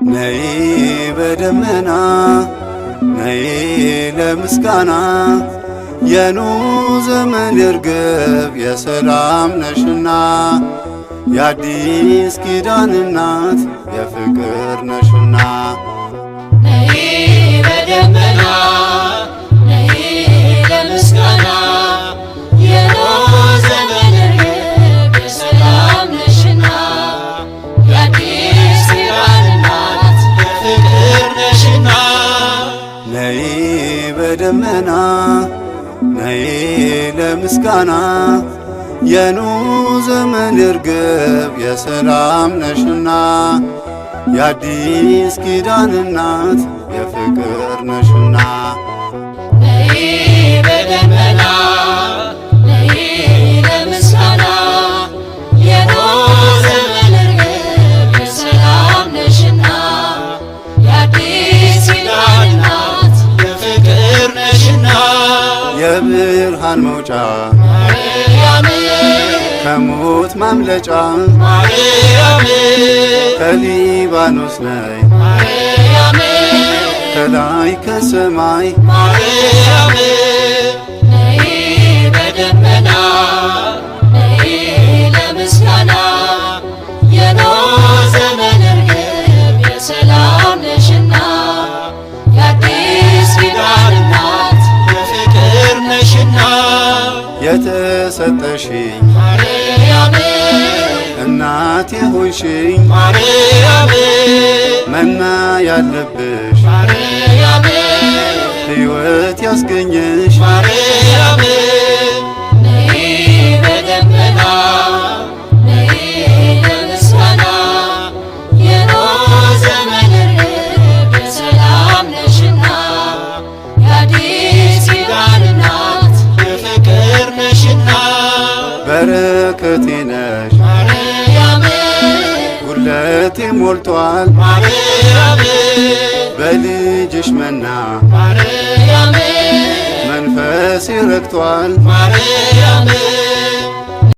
ነይ በደመና ነይ ለምስጋና የኖህ ዘመን እርግብ የሰላም ነሽና የአዲስ ኪዳን እናት የፍቅር ነሽና ነይ በደመና ነይ ለምስጋና የኖህ ዘመን እርግብ የሰላም ነሽና የአዲስ ኪዳን እናት የፍቅር ነሽና ነይ በደመና ነይ ለምስጋና የኖህ ዘመን እርግብ የሰላም ነሽና የአዲስ ኪዳን እናት የፍቅር ነሽና ነይ በደመና ነይ ለምስጋና የኖህ ዘመን እርግብ የሰላም ነሽና የአዲስ ኪዳን እናት የፍቅር ነሽና የብርሃን መውጫ ማርያም ከሞት ማምለጫ ማርያም ከሊባኖስ ነይ ማርያም ከላይ ከሰማይ ማርያም ነይ በደመና ነይ ለምስጋና የኖህ ዘመን እርግብ የሰላም ነሽና የአዲስ ኪዳን እናት የፍቅር ነሽና የተሰጠሽኝ ማርያም እናት የሆንሽኝ ማርያም መና ያለብሽ ማርያም ሕይወት ያስገኘሽ ማርያም ነይ በደመና ነይ ለምስጋና የኖህ ዘመን እርግብ የሰላም ነሽና የአዲስ ኪዳን እናት የፍቅር ነሽና በረከቴ ነሽ ማርያም ጉድለቴ ሞልቷል ማርያም በልጅሽ መና ማርያም መንፈሴ ረክቷል ማርያም